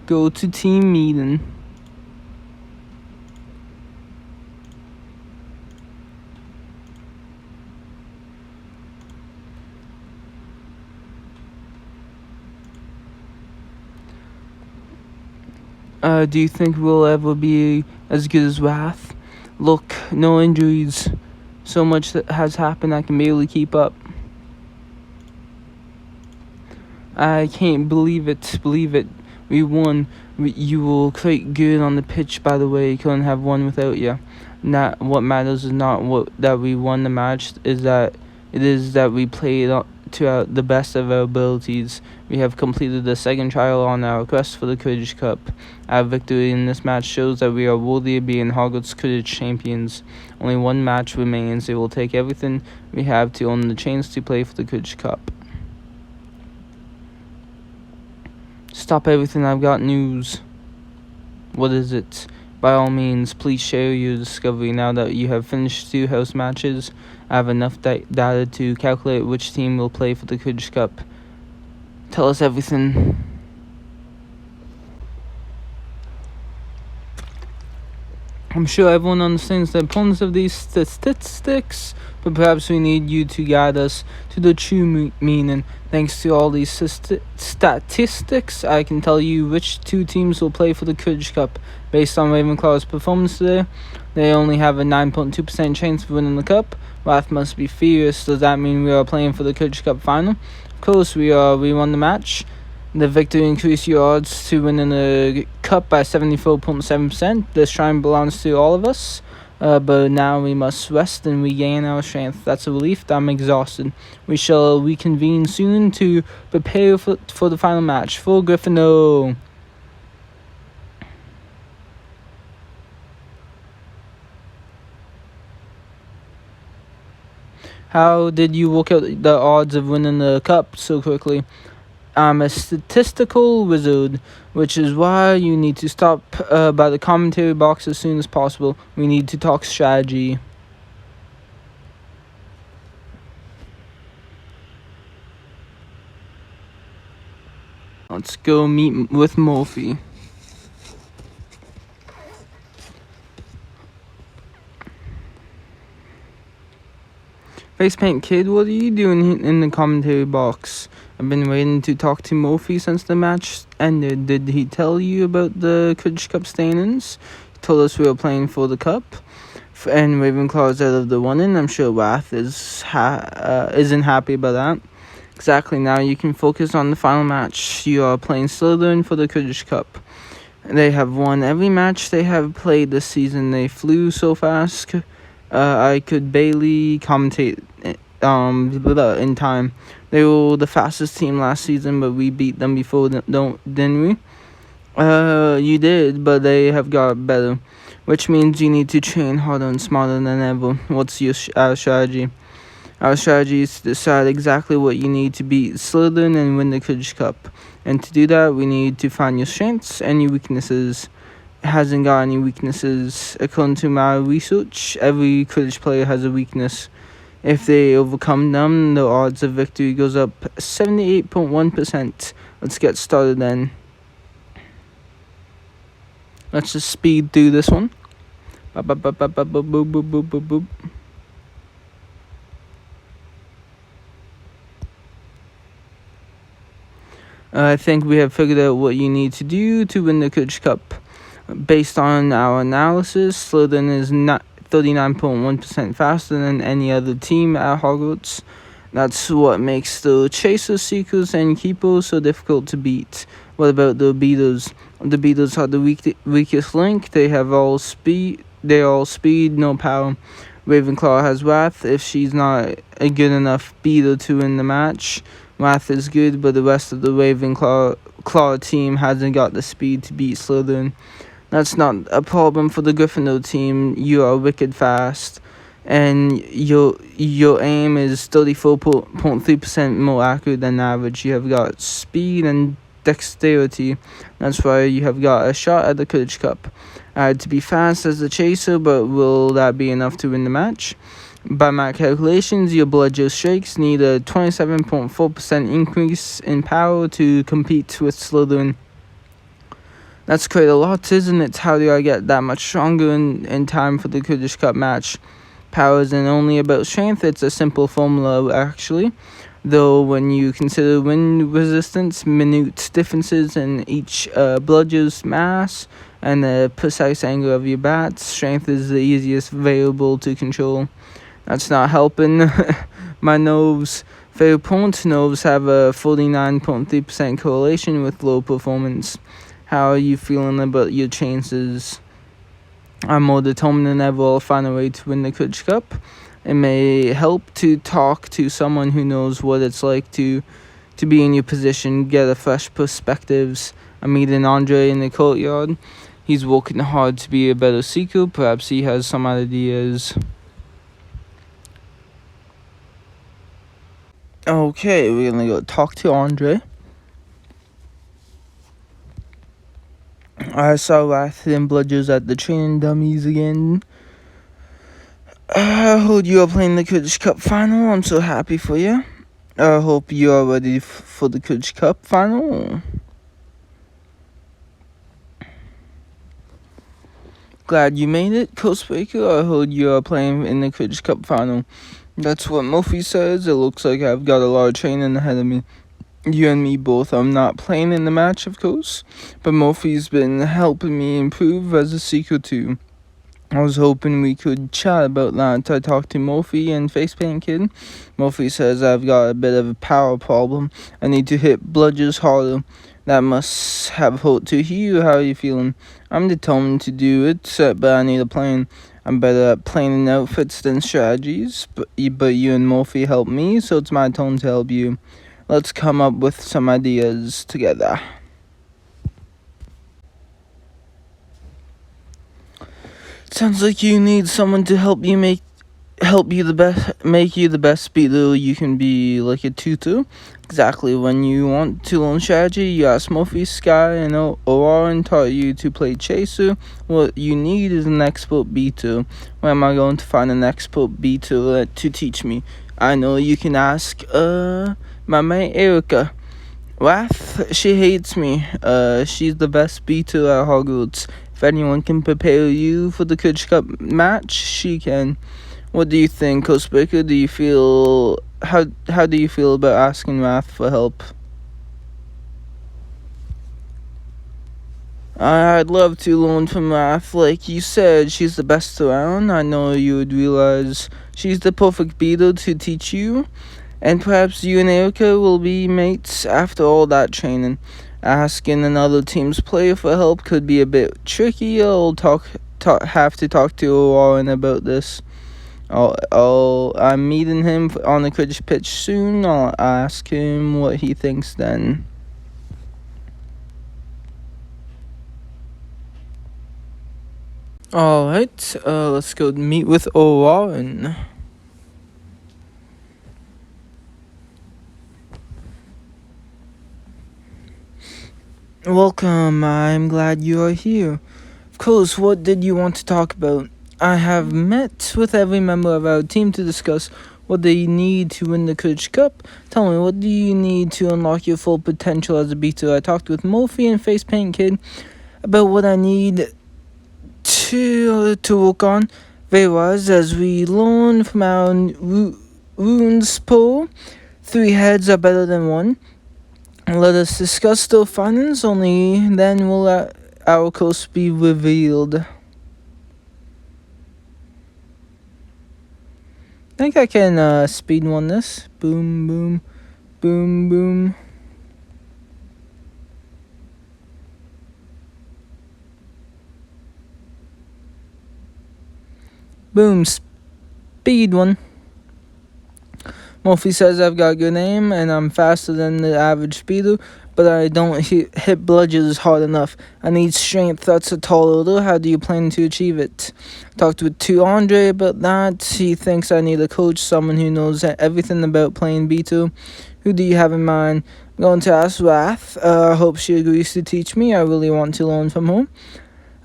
go to team meeting. Do you think we'll ever be as good as Wrath? Look, no injuries. So much that has happened I can barely keep up. I can't believe it. We won. You were quite good on the pitch, by the way. Couldn't have won without you. Not what matters is not that we won the match. Is that we played to the best of our abilities. We have completed the second trial on our quest for the Quidditch Cup. Our victory in this match shows that we are worthy of being Hogwarts Quidditch champions. Only one match remains. It will take everything we have to earn the chance to play for the Quidditch Cup. Stop everything, I've got news. What is it? By all means, please share your discovery. Now that you have finished 2 house matches, I have enough data to calculate which team will play for the Quidditch Cup. Tell us everything. I'm sure everyone understands the importance of these statistics, but perhaps we need you to guide us to the true meaning. Thanks to all these statistics, I can tell you which 2 teams will play for the Quidditch Cup. Based on Ravenclaw's performance today, they only have a 9.2% chance of winning the cup. Wrath must be furious. Does that mean we are playing for the Quidditch Cup final? Of course we are. We won the match. The victory increased your odds to winning the cup by 74.7%. This shrine belongs to all of us. But now we must rest and regain our strength. That's a relief. I'm exhausted. We shall reconvene soon to prepare for the final match. For Gryffindor. How did you work out the odds of winning the cup so quickly? I'm a statistical wizard, which is why you need to stop by the commentary box as soon as possible. We need to talk strategy. Let's go meet with Morphe. Facepaint Kid, what are you doing in the commentary box? I've been waiting to talk to Morphe since the match ended. Did he tell you about the Quidditch Cup standings? He told us we were playing for the cup, and Ravenclaw is out of the running. I'm sure Wrath isn't happy about that. Exactly. Now you can focus on the final match. You are playing Slytherin for the Quidditch Cup. They have won every match they have played this season. They flew so fast. I could barely commentate in time. They were the fastest team last season, but we beat them before, didn't we? You did, but they have got better, which means you need to train harder and smarter than ever. What's our strategy? Our strategy is to decide exactly what you need to beat Slytherin and win the Quidditch Cup. And to do that, we need to find your strengths and your weaknesses. It hasn't got any weaknesses. According to my research, every Quidditch player has a weakness. If they overcome them, the odds of victory goes up 78.1%. Let's get started then. Let's just speed through this one. I think we have figured out what you need to do to win the Quidditch Cup. Based on our analysis, Slytherin is 39.1% faster than any other team at Hogwarts. That's what makes the Chasers, Seekers, and Keepers so difficult to beat. What about the Beaters? The Beaters are the weakest link. They are all speed, no power. Ravenclaw has Wrath. If she's not a good enough beater to win the match, Wrath is good, but the rest of the Ravenclaw team hasn't got the speed to beat Slytherin. That's not a problem for the Gryffindor team. You are wicked fast, and your aim is 34.3% more accurate than average. You have got speed and dexterity. That's why you have got a shot at the Quidditch Cup. To be fast as the Chaser, but will that be enough to win the match? By my calculations, your Bludger Shakes need a 27.4% increase in power to compete with Slytherin. That's quite a lot, isn't it? How do I get that much stronger in time for the Kurdish Cup match? Power isn't only about strength, it's a simple formula, actually. Though, when you consider wind resistance, minute differences in each bludger's mass, and the precise angle of your bat, strength is the easiest variable to control. That's not helping my nerves. Fairpont nerves have a 49.3% correlation with low performance. How are you feeling about your chances? I'm more determined than ever. I'll find a way to win the Kurdish Cup. It may help to talk to someone who knows what it's like to be in your position, get a fresh perspectives. I'm meeting Andre in the courtyard. He's working hard to be a better seeker. Perhaps he has some ideas. Okay, we're gonna go talk to Andre. I saw Wrath and Bludgers at the training dummies again. I heard you are playing the Kurdish Cup final. I'm so happy for you. I hope you are ready for the Kurdish Cup final. Glad you made it, Coastbreaker. I heard you are playing in the Kurdish Cup final. That's what Murphy says. It looks like I've got a lot of training ahead of me. You and me both. I'm not playing in the match, of course, but Murphy's been helping me improve as a seeker too. I was hoping we could chat about that. I talked to Murphy and Facepaint Kid. Murphy says I've got a bit of a power problem. I need to hit bludgers harder. That must have hurt to you. How are you feeling? I'm determined to do it, but I need a plan. I'm better at planning outfits than strategies, but you and Murphy help me, so it's my turn to help you. Let's come up with some ideas together. Sounds like you need someone to help you make you the best speeder you can be, like a tutor. Exactly. When you want to learn strategy, you ask Murphy, Sky, and Oran taught you to play chaser. What you need is an expert beater. Where am I going to find an expert beater to teach me? I know you can ask my mate Erica. Wrath, she hates me. She's the best beater at Hogwarts. If anyone can prepare you for the Kurdish Cup match, she can. What do you think, Coastbreaker? Do you feel how do you feel about asking Wrath for help? I'd love to learn from Wrath. Like you said, she's the best around. I know you would realize she's the perfect beater to teach you. And perhaps you and Erica will be mates after all that training. Asking another team's player for help could be a bit tricky. I'll have to talk to Warren about this. I'm meeting him on the Quidditch pitch soon. I'll ask him what he thinks then. Alright, let's go meet with Warren. Welcome, I'm glad you are here. Of course, what did you want to talk about? I have met with every member of our team to discuss what they need to win the Quidditch Cup. Tell me, what do you need to unlock your full potential as a beater? I talked with Murphy and Facepaint Kid about what I need to work on. There was, as we learned from our runes poll, 3 heads are better than 1. Let us discuss the findings, only then will our course be revealed. I think I can speed one this. Boom, boom, boom, boom. Boom, speed one. Murphy says I've got a good aim and I'm faster than the average speeder, but I don't hit bludgers hard enough. I need strength, that's a tall order. How do you plan to achieve it? Talked to Andre about that. He thinks I need a coach, someone who knows everything about playing B2. Who do you have in mind? I'm going to ask Wrath. I hope she agrees to teach me. I really want to learn from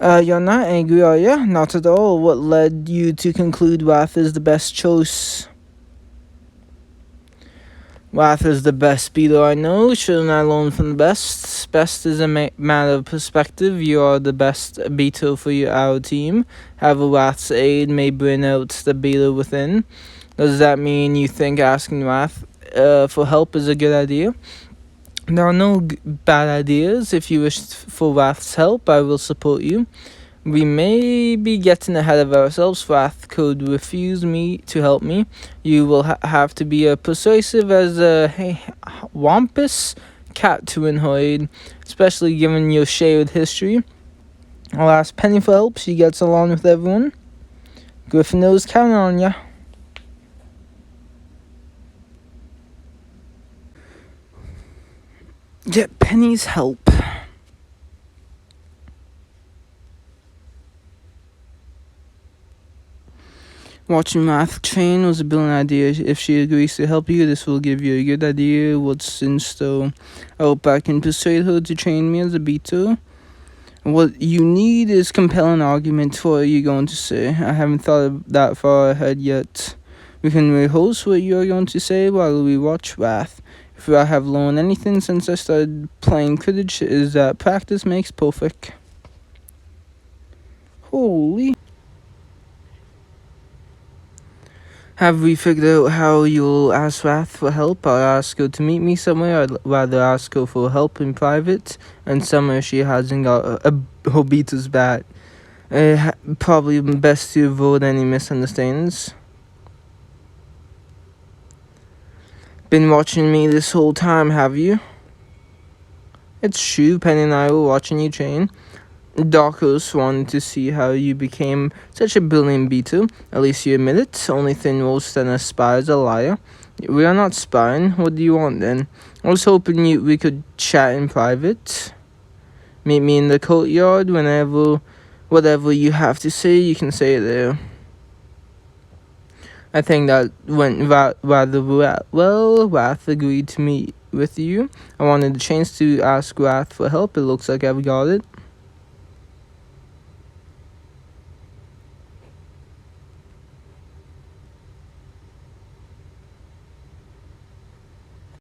her. You're not angry, are you? Not at all. What led you to conclude Wrath is the best choice? Wrath is the best beetle I know. Shouldn't I learn from the best? Best is a matter of perspective. You are the best beetle for our team. Have a Wrath's aid may bring out the beetle within. Does that mean you think asking Wrath for help is a good idea? There are no bad ideas. If you wish for Wrath's help, I will support you. We may be getting ahead of ourselves. Wrath could refuse me to help me. You will have to be persuasive as a wampus cat to win her aid, especially given your shared history. I'll ask Penny for help. She gets along with everyone. Gryffindor's counting on ya. Get Penny's help. Watching Wrath train was a brilliant idea. If she agrees to help you, this will give you a good idea what's in store. I hope I can persuade her to train me as a beetle. What you need is compelling argument. What are you going to say? I haven't thought that far ahead yet. We can rehearse what you are going to say while we watch Wrath. If I have learned anything since I started playing Quidditch, is that practice makes perfect. Holy. Have we figured out how you'll ask Wrath for help? I'll ask her to meet me somewhere. I'd rather ask her for help in private, and somewhere she hasn't got her beaters back. Probably best to avoid any misunderstandings. Been watching me this whole time, have you? It's true, Penny and I were watching you train. Darkos wanted to see how you became such a brilliant beetle. At least you admit it. Only thing worse than a spy is a liar. We are not spying. What do you want then? I was hoping we could chat in private. Meet me in the courtyard. Whatever you have to say, you can say it there. I think that went rather well. Wrath agreed to meet with you. I wanted a chance to ask Wrath for help. It looks like I've got it.